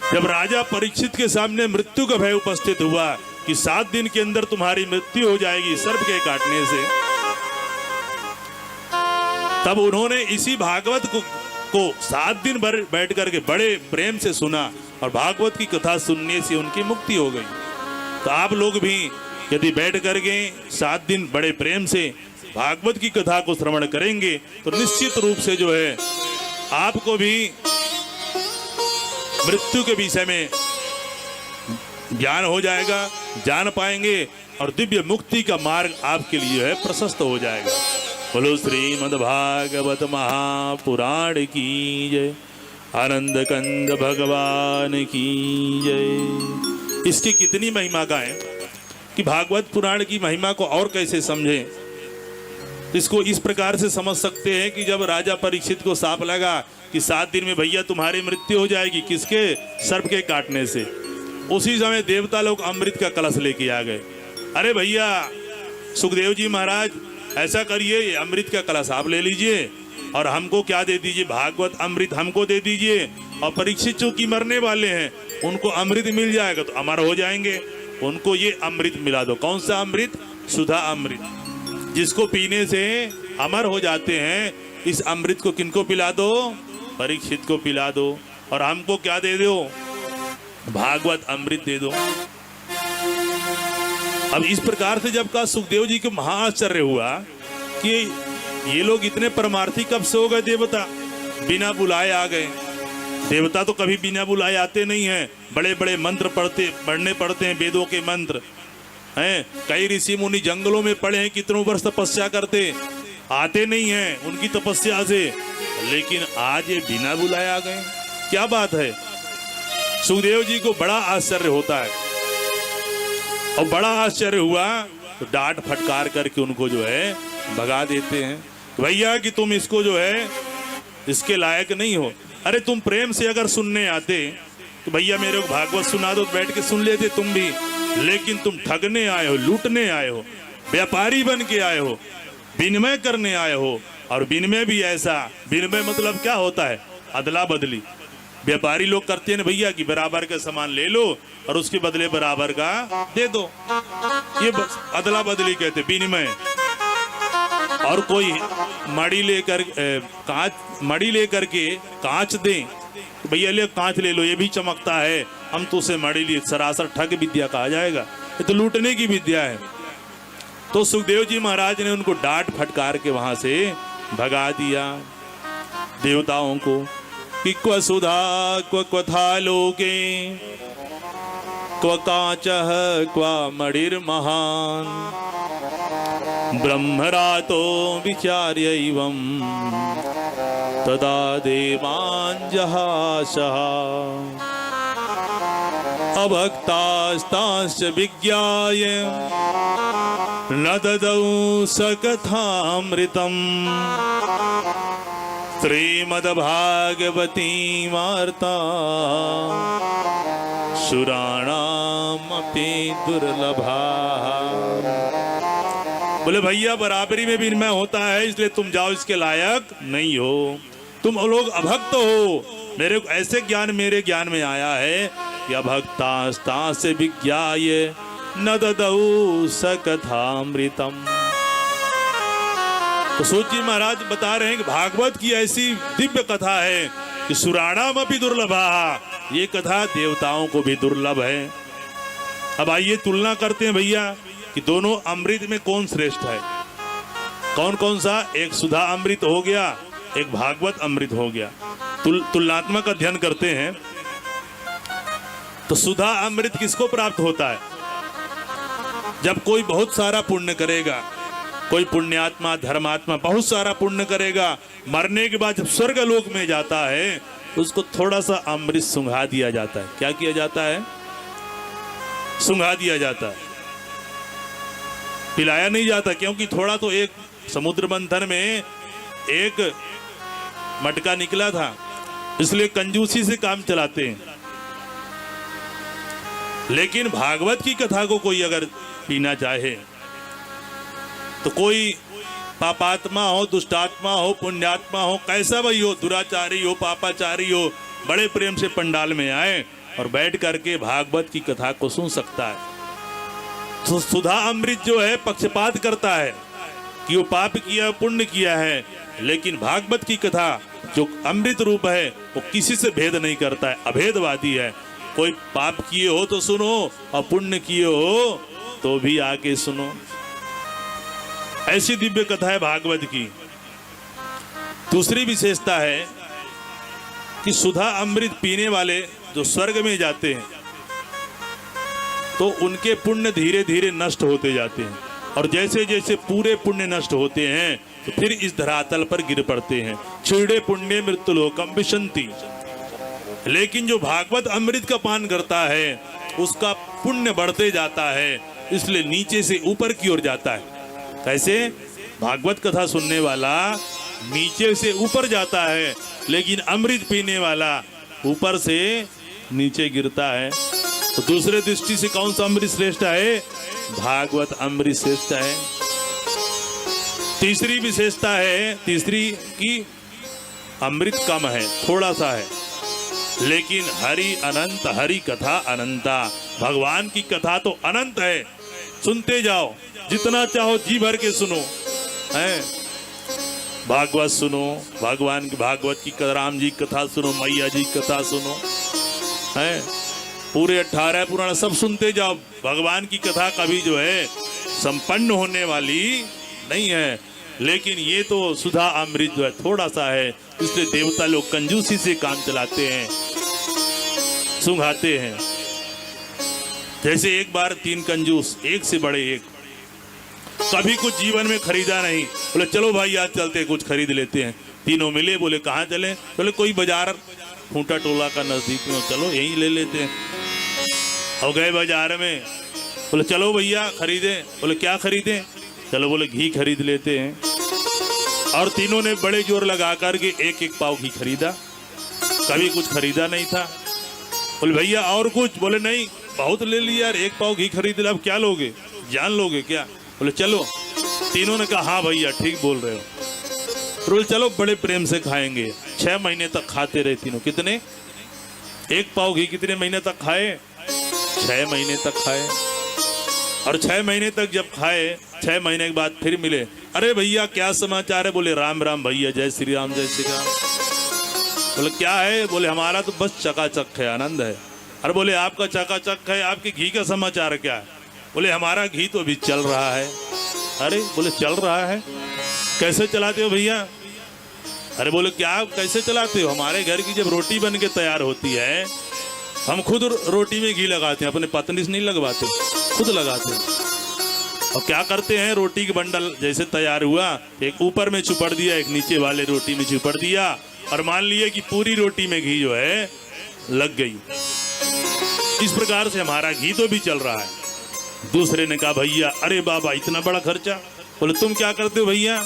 जब राजा परीक्षित के सामने मृत्यु का भय उपस्थित हुआ कि 7 दिन के अंदर तुम्हारी मृत्यु हो जाएगी सर्प के काटने से, तब उन्होंने इसी भागवत को 7 दिन भर बैठ करके बड़े प्रेम से सुना और भागवत की कथा सुनने से उनकी मुक्ति हो गई। तो आप लोग भी यदि बैठ करके 7 दिन बड़े प्रेम से भागवत की कथा को श्रवण करेंगे तो निश्चित रूप से जो है आपको भी मृत्यु के विषय में ज्ञान हो जाएगा, जान पाएंगे और दिव्य मुक्ति का मार्ग आपके लिए है प्रशस्त हो जाएगा। बोलो श्रीमद् भागवत महापुराण की जय, आनंद कंद भगवान की जय। इसकी कितनी महिमा गाएं कि भागवत पुराण की महिमा को और कैसे समझें। इसको इस प्रकार से समझ सकते हैं कि जब राजा परीक्षित को सांप लगा कि 7 दिन में भैया तुम्हारी मृत्यु हो जाएगी, किसके? सर्प के काटने से। उसी समय देवता लोग अमृत का कलश लेके आ गए। अरे भैया सुखदेव जी महाराज ऐसा करिए, ये अमृत का कलश आप ले लीजिए और हमको क्या दे दीजिए, भागवत अमृत हमको दे दीजिए, और परीक्षित जो की मरने वाले हैं उनको अमृत मिल जाएगा तो अमर हो जाएंगे। उनको ये अमृत मिला दो। कौन सा अमृत? सुधा अमृत, जिसको पीने से अमर हो जाते हैं। इस अमृत को किनको पिला दो? परीक्षित को पिला दो। और हमको क्या दे दो? भागवत अमृत दे दो। अब इस प्रकार से जब का सुखदेव जी को महाआश्चर्य हुआ कि ये लोग इतने परमार्थी कब से हो गए। देवता बिना बुलाए आ गए। देवता तो कभी बिना बुलाए आते नहीं हैं। बड़े बड़े मंत्र पढ़ने पड़ते हैं, वेदों के मंत्र हैं। कई ऋषि मुनि जंगलों में पड़े हैं, कितनों वर्ष तपस्या करते, आते नहीं हैं उनकी तपस्या से। लेकिन आज ये बिना बुलाए आ गए, क्या बात है। सुखदेव जी को बड़ा आश्चर्य होता है और बड़ा आश्चर्य हुआ तो डांट फटकार करके उनको जो है भगा देते हैं। भैया कि तुम इसको जो है इसके लायक नहीं हो। अरे तुम प्रेम से अगर सुनने आते तो भैया मेरे को भागवत सुना दो, बैठ के सुन लेते तुम भी। लेकिन तुम ठगने आए हो, लूटने आए हो, व्यापारी बन के आए हो, विनिमय करने आए हो। और विनिमय भी ऐसा, विनिमय मतलब क्या होता है? अदला बदली। व्यापारी लोग करते हैं ना भैया कि बराबर का सामान ले लो और उसके बदले बराबर का दे दो, ये अदला बदली कहते, विनिमय। और कोई मड़ी लेकर के कांच दे, तो भैया ले कांच ले लो, ये भी चमकता है, हम तो उसे मड़ी लिए। सरासर ठग विद्या कहा जाएगा, ये तो लूटने की विद्या है। तो सुखदेव जी महाराज ने उनको डांट फटकार के वहां से भगा दिया देवताओं को कि क्व सुधा क्व क्वथा लोके क्व कांचः क्व मणिर्महान् ब्रह्मरातो विचार्यैवं तदा देवान् जहासः अभक्तास्तांश्च विज्ञाय न ददौ सकथामृतम् श्रीमद्भागवती वार्ता सुराणामपि दुर्लभा। बोले भैया बराबरी में विनिमय होता है, इसलिए तुम जाओ, इसके लायक नहीं हो, तुम लोग अभक्त हो। मेरे को ऐसे ज्ञान मेरे ज्ञान में आया है कि अभक्तास्तांश्च विज्ञाय न ददौ सकथामृतम्। तो सोचिए महाराज बता रहे हैं कि भागवत की ऐसी दिव्य कथा है कि सुराणाम अपि दुर्लभा, ये कथा देवताओं को भी दुर्लभ है। अब आइए तुलना करते हैं भैया कि दोनों अमृत में कौन श्रेष्ठ है। कौन कौन सा? एक सुधा अमृत हो गया, एक भागवत अमृत हो गया। तुलनात्मक अध्ययन करते हैं तो सुधा अमृत किसको प्राप्त होता है? जब कोई बहुत सारा पुण्य करेगा, कोई पुण्यात्मा धर्मात्मा बहुत सारा पुण्य करेगा, मरने के बाद जब स्वर्ग लोक में जाता है उसको थोड़ा सा अमृत सुंघा दिया जाता है। क्या किया जाता है? सुंघा दिया जाता है, पिलाया नहीं जाता। क्योंकि थोड़ा तो एक समुद्र मंथन में एक मटका निकला था, इसलिए कंजूसी से काम चलाते हैं। लेकिन भागवत की कथा को कोई अगर पीना चाहे तो कोई पापात्मा हो, दुष्टात्मा हो, पुण्यात्मा हो, कैसा भी हो, दुराचारी हो, पापाचारी हो, बड़े प्रेम से पंडाल में आए और बैठ करके भागवत की कथा को सुन सकता है। तो सुधा अमृत जो है पक्षपात करता है कि वो पाप किया पुण्य किया है, लेकिन भागवत की कथा जो अमृत रूप है वो किसी से भेद नहीं करता है, अभेदवादी है। कोई पाप किए हो तो सुनो और पुण्य किए हो तो भी आके सुनो। ऐसी दिव्य कथा है भागवत की। दूसरी विशेषता है कि सुधा अमृत पीने वाले जो स्वर्ग में जाते हैं तो उनके पुण्य धीरे धीरे नष्ट होते जाते हैं, और जैसे जैसे पूरे पुण्य नष्ट होते हैं तो फिर इस धरातल पर गिर पड़ते हैं। क्षीणे पुण्य मृत्युलोकम विशंति। लेकिन जो भागवत अमृत का पान करता है उसका पुण्य बढ़ते जाता है, इसलिए नीचे से ऊपर की ओर जाता है। कैसे? भागवत कथा सुनने वाला नीचे से ऊपर जाता है, लेकिन अमृत पीने वाला ऊपर से नीचे गिरता है। तो दूसरे दृष्टि से कौन सा अमृत श्रेष्ठ है? भागवत अमृत श्रेष्ठ है। तीसरी विशेषता है, तीसरी की अमृत कम है, थोड़ा सा है, लेकिन हरि अनंत, हरि कथा अनंता। भगवान की कथा तो अनंत है, सुनते जाओ, जितना चाहो जी भर के सुनो है। भागवत सुनो, भगवान की भागवत की राम जी कथा सुनो, मैया जी कथा सुनो है, पूरे 18 पुराण सब सुनते जाओ। भगवान की कथा कभी जो है संपन्न होने वाली नहीं है, लेकिन ये तो सुधा अमृत जो है थोड़ा सा है, इसलिए देवता लोग कंजूसी से काम चलाते हैं, सुंघाते हैं। जैसे एक बार 3 कंजूस, एक से बड़े एक, कभी कुछ जीवन में खरीदा नहीं, बोले चलो भाई आज चलते कुछ खरीद लेते हैं। तीनों मिले, बोले कहाँ चले? बोले कोई बाजार खूंटा टोला का नजदीक में, चलो यहीं ले लेते हैं। और गए बाजार में, बोले चलो भैया खरीदे। बोले क्या खरीदे? चलो बोले घी खरीद लेते हैं। और तीनों ने बड़े जोर लगा कर के एक एक पाव घी खरीदा, कभी कुछ खरीदा नहीं था। बोले भैया और कुछ? बोले नहीं बहुत ले लिया यार, एक पाव घी खरीद लिया, अब क्या लोगे, जान लोगे क्या? बोले चलो। तीनों ने कहा हाँ भैया ठीक बोल रहे हो। बोले चलो बड़े प्रेम से खाएंगे। 6 महीने तक खाते रहे तीनों। कितने? एक पाव घी कितने महीने तक खाए? 6 महीने तक खाए। और 6 महीने तक जब खाए, 6 महीने के बाद फिर मिले, अरे भैया क्या समाचार है? बोले राम राम भैया, जय श्री राम जय श्री राम। बोले क्या है? बोले हमारा तो बस चकाचक है, आनंद है। अरे बोले आपका चकाचक है, आपके घी का समाचार क्या है? बोले हमारा घी तो अभी चल रहा है। अरे बोले चल रहा है, कैसे चलाते हो भैया? अरे बोले क्या कैसे चलाते हो? हमारे घर की जब रोटी बन के तैयार होती है, हम खुद रोटी में घी लगाते हैं, अपने पत्नी से नहीं लगवाते, खुद लगाते हैं। और क्या करते हैं, रोटी के बंडल जैसे तैयार हुआ, एक ऊपर में चुपड़ दिया, एक नीचे वाले रोटी में चुपड़ दिया, और मान लिए कि पूरी रोटी में घी जो है लग गई। इस प्रकार से हमारा घी तो भी चल रहा है। दूसरे ने कहा भैया अरे बाबा इतना बड़ा खर्चा। बोले तुम क्या करते हो भैया?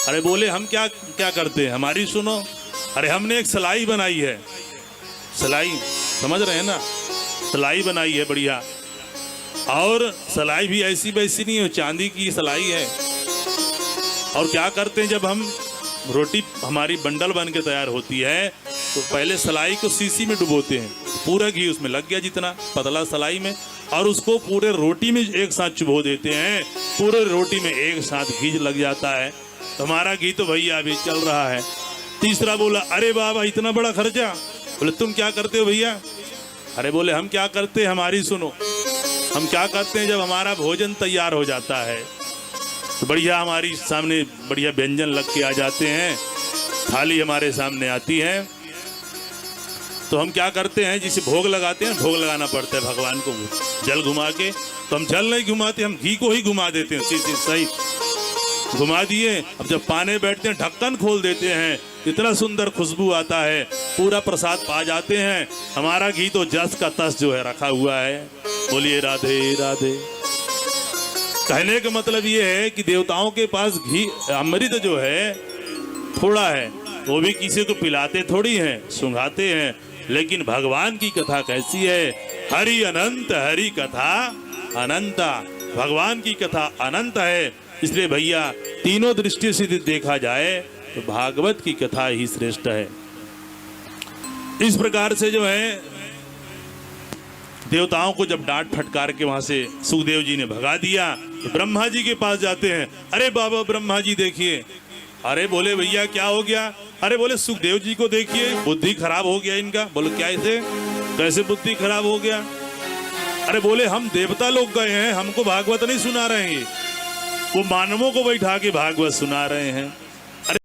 अरे बोले हम क्या क्या करते हैं, हमारी सुनो। अरे हमने एक सलाई बनाई है, सलाई समझ रहे हैं ना, सलाई बनाई है बढ़िया। और सलाई भी ऐसी वैसी नहीं है, चांदी की सलाई है। और क्या करते हैं, जब हम रोटी हमारी बंडल बन के तैयार होती है तो पहले सलाई को सीसी में डुबोते हैं, पूरा घी उसमें लग गया जितना पतला सलाई में, और उसको पूरे रोटी में एक साथ चुबो देते हैं, पूरे रोटी में एक साथ घी लग जाता है। तो हमारा घी तो भैया अभी चल रहा है। तीसरा बोला अरे बाबा इतना बड़ा खर्चा। बोले तुम क्या करते हो भैया? अरे बोले हम क्या करते हैं, हमारी सुनो। हम क्या करते हैं, जब हमारा भोजन तैयार हो जाता है तो बढ़िया हमारी सामने बढ़िया व्यंजन लग के आ जाते हैं, थाली हमारे सामने आती है, तो हम क्या करते हैं, जिसे भोग लगाते हैं, भोग लगाना पड़ता है भगवान को जल घुमा के। तो हम जल नहीं घुमाते, हम घी को ही घुमा देते हैं, सीधी सही घुमा दिए। अब जब पाने बैठते हैं ढक्कन खोल देते हैं, इतना सुंदर खुशबू आता है, पूरा प्रसाद पा जाते हैं। हमारा घी तो जस का तस जो है रखा हुआ है। बोलिए राधे राधे। कहने का मतलब ये है कि देवताओं के पास घी अमृत जो है थोड़ा है, वो भी किसी को पिलाते थोड़ी हैं, सुंघाते हैं। लेकिन भगवान की कथा कैसी है, हरि अनंत, हरि कथा अनंता। भगवान की कथा अनंत है, इसलिए भैया तीनों दृष्टि से देखा जाए तो भागवत की कथा ही श्रेष्ठ है। इस प्रकार से जो है देवताओं को जब डांट फटकार के वहां से सुखदेव जी ने भगा दिया तो ब्रह्मा जी के पास जाते हैं। अरे बाबा ब्रह्मा जी देखिए। अरे बोले भैया क्या हो गया? अरे बोले सुखदेव जी को देखिए, बुद्धि खराब हो गया इनका। बोले क्या इसे कैसे बुद्धि खराब हो गया? अरे बोले हम देवता लोग गए हैं, हमको भागवत नहीं सुना रहे हैं, वो मानवों को बैठा के भागवत सुना रहे हैं।